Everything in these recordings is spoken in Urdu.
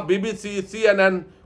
BBC, CNN,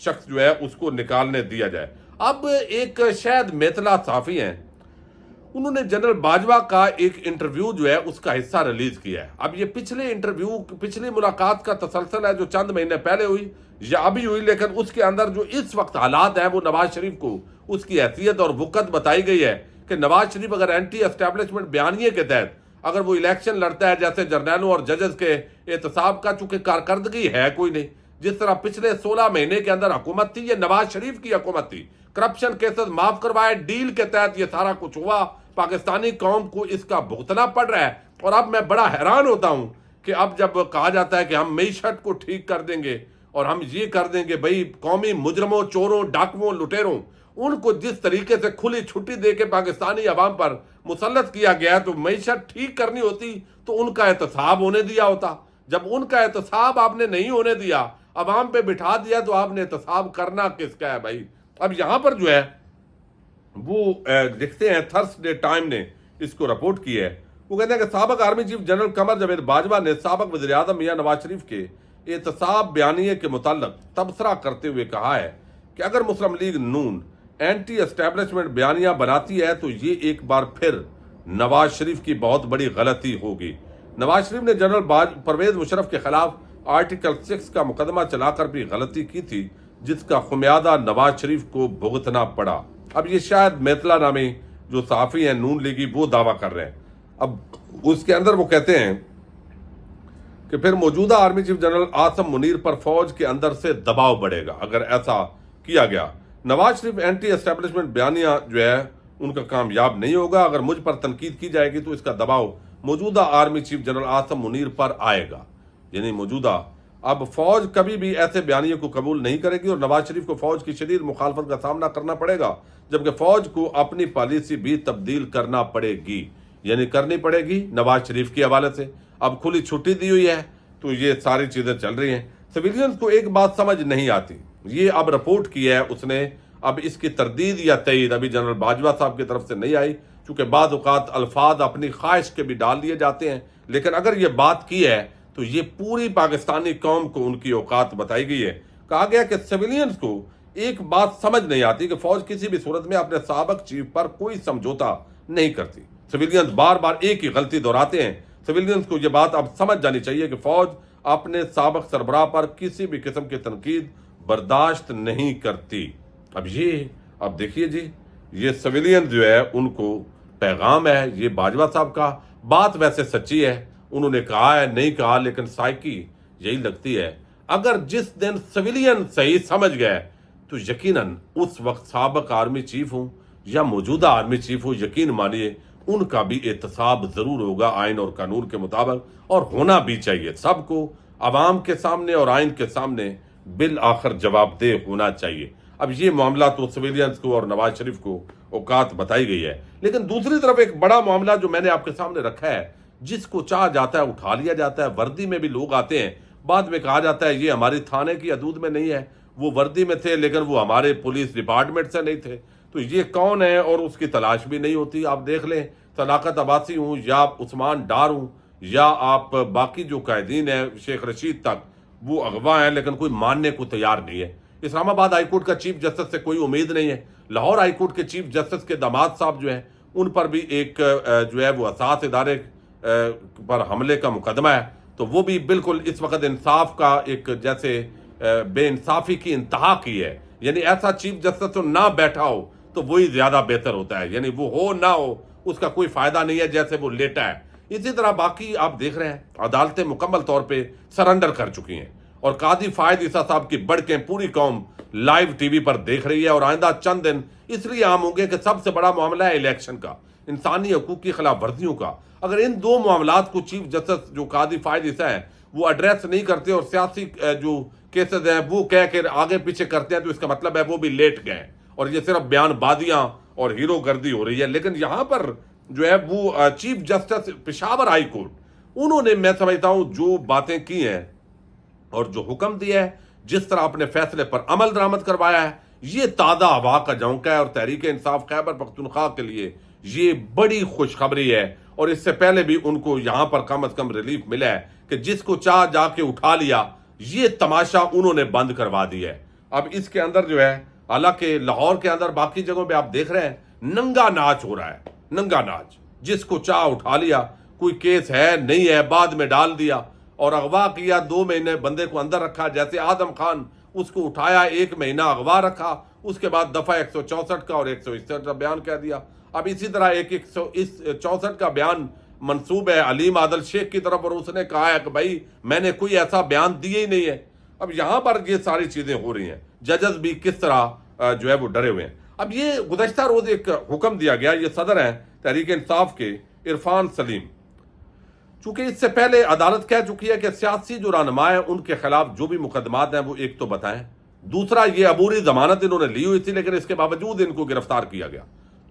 شخص جو ہے اس کو نکالنے دیا جائے۔ اب ایک شاید میتلا صحافی ہیں، انہوں نے جنرل باجوہ کا ایک انٹرویو جو ہے اس کا حصہ ریلیز کیا ہے۔ اب یہ پچھلی ملاقات کا تسلسل ہے جو چند مہینے پہلے ہوئی یا ابھی ہوئی، لیکن اس کے اندر جو اس وقت حالات ہیں وہ نواز شریف کو اس کی حیثیت اور وقت بتائی گئی ہے کہ نواز شریف اگر اینٹی اسٹیبلشمنٹ بیانیے کے تحت اگر وہ الیکشن لڑتا ہے جیسے جرنیلوں اور ججز کے احتساب کا، چونکہ کارکردگی ہے کوئی نہیں، جس طرح پچھلے 16 مہینے کے اندر حکومت تھی، یہ نواز شریف کی حکومت تھی، کرپشن کیسز معاف کروائے، ڈیل کے تحت یہ سارا کچھ ہوا، پاکستانی قوم کو اس کا بھگتنا پڑ رہا ہے۔ اور اب میں بڑا حیران ہوتا ہوں کہ اب جب کہا جاتا ہے کہ ہم معیشت کو ٹھیک کر دیں گے اور ہم یہ کر دیں گے، بھئی قومی مجرموں، چوروں، ڈاکوؤں، لٹیروں، ان کو جس طریقے سے کھلی چھٹی دے کے پاکستانی عوام پر مسلط کیا گیا، تو معیشت ٹھیک کرنی ہوتی تو ان کا احتساب ہونے دیا ہوتا۔ جب ان کا احتساب آپ نے نہیں ہونے دیا، عوام پہ بٹھا دیا، تو آپ نے احتساب کرنا کس کا ہے بھائی؟ اب یہاں پر جو ہے وہ لکھتے ہیں، تھرسڈے ٹائم نے اس کو رپورٹ کی ہے، وہ کہتے ہیں کہ سابق army chief general Qamar Javed Bajwa نے سابق وزیر اعظم میاں نواز شریف کے احتساب بیانیے کے متعلق تبصرہ کرتے ہوئے کہا ہے کہ اگر مسلم لیگ نون اینٹی اسٹیبلشمنٹ بیانیہ بناتی ہے تو یہ ایک بار پھر نواز شریف کی بہت بڑی غلطی ہوگی۔ نواز شریف نے جنرل پرویز مشرف کے خلاف آرٹیکل 6 کا مقدمہ چلا کر بھی غلطی کی تھی، جس کا خمیادہ نواز شریف کو بھگتنا پڑا۔ اب یہ شاید میتلا نامی جو صحافی ہیں نون لیگی، وہ دعویٰ کر رہے ہیں۔ اب اس کے اندر وہ کہتے ہیں کہ پھر موجودہ army chief general Asim Munir پر فوج کے اندر سے دباؤ بڑھے گا اگر ایسا کیا گیا۔ نواز شریف اینٹی اسٹیبلشمنٹ بیانیہ جو ہے ان کا کامیاب نہیں ہوگا۔ اگر مجھ پر تنقید کی جائے گی تو اس کا دباؤ موجودہ army chief general Asim Munir پر آئے گا، یعنی موجودہ۔ اب فوج کبھی بھی ایسے بیانیے کو قبول نہیں کرے گی اور نواز شریف کو فوج کی شدید مخالفت کا سامنا کرنا پڑے گا، جبکہ فوج کو اپنی پالیسی بھی تبدیل کرنا پڑے گی، یعنی کرنی پڑے گی نواز شریف کے حوالے سے۔ اب کھلی چھٹی دی ہوئی ہے تو یہ ساری چیزیں چل رہی ہیں۔ سویلینز کو ایک بات سمجھ نہیں آتی، یہ اب رپورٹ کی ہے اس نے، اب اس کی تردید یا تائید ابھی جنرل باجوہ صاحب کی طرف سے نہیں آئی، چونکہ بعض اوقات الفاظ اپنی خواہش کے بھی ڈال دیے جاتے ہیں، لیکن اگر یہ بات کی ہے تو یہ پوری پاکستانی قوم کو ان کی اوقات بتائی گئی ہے۔ کہا گیا کہ سویلینز کو ایک بات سمجھ نہیں آتی کہ فوج کسی بھی صورت میں اپنے سابق چیف پر کوئی سمجھوتا نہیں کرتی۔ سویلینز بار بار ایک ہی غلطی دہراتے ہیں۔ سویلینز کو یہ بات اب سمجھ جانی چاہیے کہ فوج اپنے سابق سربراہ پر کسی بھی قسم کی تنقید برداشت نہیں کرتی۔ اب دیکھیے جی، یہ سویلینز جو ہے ان کو پیغام ہے یہ باجوہ صاحب کا۔ بات ویسے سچی ہے، انہوں نے کہا ہے نہیں کہا، لیکن سائیکی یہی لگتی ہے۔ اگر جس دن سویلین صحیح سمجھ گئے تو یقیناً اس وقت سابق آرمی چیف ہوں یا موجودہ آرمی چیف ہوں، یقین مانیے ان کا بھی احتساب ضرور ہوگا آئین اور قانون کے مطابق، اور ہونا بھی چاہیے۔ سب کو عوام کے سامنے اور آئین کے سامنے بالآخر جواب دہ ہونا چاہیے۔ اب یہ معاملہ تو سویلینز کو اور نواز شریف کو اوقات بتائی گئی ہے، لیکن دوسری طرف ایک بڑا معاملہ جو میں نے آپ کے سامنے رکھا ہے، جس کو چاہ جاتا ہے اٹھا لیا جاتا ہے۔ وردی میں بھی لوگ آتے ہیں، بعد میں کہا جاتا ہے یہ ہماری تھانے کی حدود میں نہیں ہے، وہ وردی میں تھے لیکن وہ ہمارے پولیس ڈپارٹمنٹ سے نہیں تھے، تو یہ کون ہے اور اس کی تلاش بھی نہیں ہوتی۔ آپ دیکھ لیں، صداقت عباسی ہوں یا عثمان ڈار ہوں یا آپ باقی جو قائدین ہیں شیخ رشید تک، وہ اغوا ہیں لیکن کوئی ماننے کو تیار نہیں ہے۔ اسلام آباد ہائی کورٹ کا چیف جسٹس سے کوئی امید نہیں ہے۔ لاہور ہائی کورٹ کے چیف جسٹس کے داماد صاحب جو ہیں ان پر بھی ایک جو ہے وہ اساس ادارے پر حملے کا مقدمہ ہے، تو وہ بھی بالکل اس وقت انصاف کا ایک جیسے بے انصافی کی انتہا کی ہے، یعنی ایسا چیف جسٹس تو نہ بیٹھا ہو تو وہی زیادہ بہتر ہوتا ہے، یعنی وہ ہو نہ ہو اس کا کوئی فائدہ نہیں ہے جیسے وہ لیٹا ہے۔ اسی طرح باقی آپ دیکھ رہے ہیں عدالتیں مکمل طور پہ سرنڈر کر چکی ہیں، اور قاضی فائد عیسیٰ صاحب کی بڑکیں پوری قوم لائیو ٹی وی پر دیکھ رہی ہے، اور آئندہ چند دن اس لیے عام ہوں گے کہ سب سے بڑا معاملہ ہے الیکشن کا، انسانی حقوق کی خلاف ورزیوں کا۔ اگر ان دو معاملات کو چیف جسٹس جو قاضی فائد عیسیٰ ہیں وہ ایڈریس نہیں کرتے اور سیاسی جو کیسز ہیں وہ کہہ کے آگے پیچھے کرتے ہیں، تو اس کا مطلب ہے وہ بھی لیٹ گئے اور یہ صرف بیان بازیاں اور ہیرو گردی ہو رہی ہے۔ لیکن یہاں پر جو ہے وہ chief justice Peshawar high court, انہوں نے میں سمجھتا ہوں جو باتیں کی ہیں اور جو حکم دیا ہے، جس طرح اپنے فیصلے پر عمل درآمد کروایا ہے، یہ تازہ ہوا کا جھونکا ہے، اور تحریک انصاف خیبر پختونخوا کے لیے یہ بڑی خوشخبری ہے۔ اور اس سے پہلے بھی ان کو یہاں پر کم از کم ریلیف ملا ہے کہ جس کو چاہ جا کے اٹھا لیا، یہ تماشا انہوں نے بند کروا دیا ہے۔ اب اس کے اندر جو ہے، حالانکہ لاہور کے اندر باقی جگہوں پہ آپ دیکھ رہے ہیں ننگا ناچ ہو رہا ہے، ننگا ناچ، جس کو چاہ اٹھا لیا، کوئی کیس ہے نہیں ہے بعد میں ڈال دیا، اور اغوا کیا 2 مہینے بندے کو اندر رکھا، جیسے آدم خان، اس کو اٹھایا 1 مہینہ اغوا رکھا، اس کے بعد دفعہ 164 کا اور 161 کا بیان کہہ دیا۔ اب اسی طرح 164 کا بیان منسوب ہے علیم عادل شیخ کی طرف، اور اس نے کہا ہے کہ بھائی میں نے کوئی ایسا بیان دیے ہی نہیں ہے۔ اب یہاں پر یہ ساری چیزیں ہو رہی ہیں، ججز بھی کس طرح جو ہے وہ ڈرے ہوئے ہیں۔ اب یہ گزشتہ روز ایک حکم دیا گیا، یہ صدر ہیں تحریک انصاف کے عرفان سلیم، چونکہ اس سے پہلے عدالت کہہ چکی ہے کہ سیاسی جو رہنما ہیں ان کے خلاف جو بھی مقدمات ہیں وہ ایک تو بتائیں، دوسرا یہ عبوری ضمانت انہوں نے لی ہوئی تھی لیکن اس کے باوجود ان کو گرفتار کیا گیا،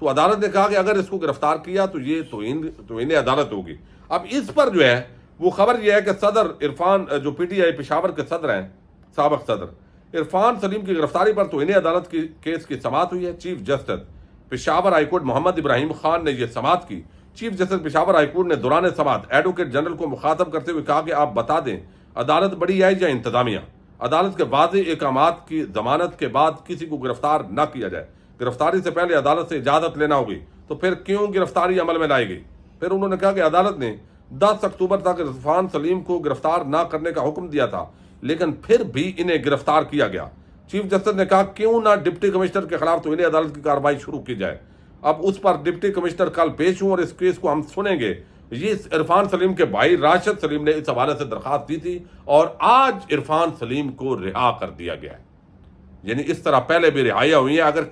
تو عدالت نے کہا کہ اگر اس کو گرفتار کیا تو یہ توہین عدالت ہوگی۔ اب اس پر جو ہے وہ خبر یہ ہے کہ صدر عرفان، جو پی ٹی آئی پشاور کے صدر ہیں، سابق صدر عرفان سلیم کی گرفتاری پر توہین عدالت کی کیس کی سماعت ہوئی ہے۔ Chief justice Peshawar high court Muhammad Ibrahim Khan نے یہ سماعت کی۔ Chief justice Peshawar high court نے دوران سماعت ایڈوکیٹ جنرل کو مخاطب کرتے ہوئے کہا کہ آپ بتا دیں عدالت بڑی ہے یا انتظامیہ، عدالت کے واضح احکامات کی ضمانت کے بعد کسی کو گرفتار نہ کیا جائے، گرفتاری سے پہلے عدالت سے اجازت لینا ہوگی، تو پھر کیوں گرفتاری عمل میں لائی گئی؟ پھر انہوں نے کہا کہ عدالت نے 10 اکتوبر تک عرفان سلیم کو گرفتار نہ کرنے کا حکم دیا تھا لیکن پھر بھی انہیں گرفتار کیا گیا۔ چیف جسٹس نے کہا کیوں نہ ڈپٹی کمشنر کے خلاف توہین عدالت کی کارروائی شروع کی جائے۔ اب اس پر ڈپٹی کمشنر کل پیش ہوں اور اس کیس کو ہم سنیں گے۔ یہ عرفان سلیم کے بھائی راشد سلیم نے اس حوالے سے درخواست دی تھی اور آج عرفان سلیم کو رہا کر دیا گیا ہے۔ یعنی اس طرح پہلے بھی رہائیاں ہوئی ہیں۔ اگر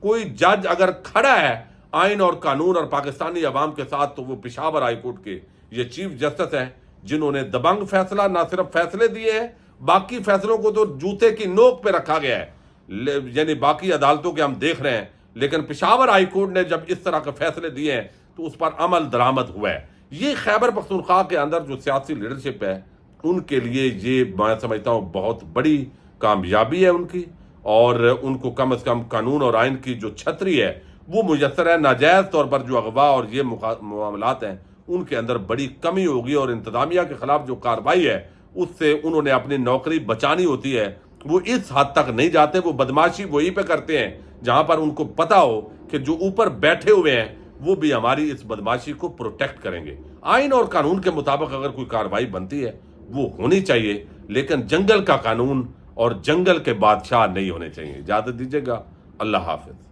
کوئی جج اگر کھڑا ہے آئین اور قانون اور پاکستانی عوام کے ساتھ تو وہ پشاور ہائی کورٹ کے یہ چیف جسٹس ہیں، جنہوں نے دبنگ فیصلہ نہ صرف فیصلے دیے ہیں، باقی فیصلوں کو تو جوتے کی نوک پہ رکھا گیا ہے، یعنی باقی عدالتوں کے ہم دیکھ رہے ہیں، لیکن پشاور ہائی کورٹ نے جب اس طرح کے فیصلے دیے ہیں تو اس پر عمل درآمد ہوا ہے۔ یہ خیبر پختونخوا کے اندر جو سیاسی لیڈرشپ ہے ان کے لیے یہ میں سمجھتا ہوں بہت بڑی کامیابی ہے ان کی، اور ان کو کم از کم قانون اور آئین کی جو چھتری ہے وہ میسر ہے۔ ناجائز طور پر جو اغوا اور یہ معاملات ہیں ان کے اندر بڑی کمی ہوگی، اور انتظامیہ کے خلاف جو کارروائی ہے اس سے انہوں نے اپنی نوکری بچانی ہوتی ہے۔ وہ اس حد تک نہیں جاتے، وہ بدماشی وہی پہ کرتے ہیں جہاں پر ان کو پتا ہو کہ جو اوپر بیٹھے ہوئے ہیں وہ بھی ہماری اس بدماشی کو پروٹیکٹ کریں گے۔ آئین اور قانون کے مطابق اگر کوئی کارروائی بنتی ہے وہ ہونی چاہیے، لیکن جنگل کا قانون اور جنگل کے بادشاہ نہیں ہونے چاہیے۔ اجازت دیجیے گا، اللہ حافظ۔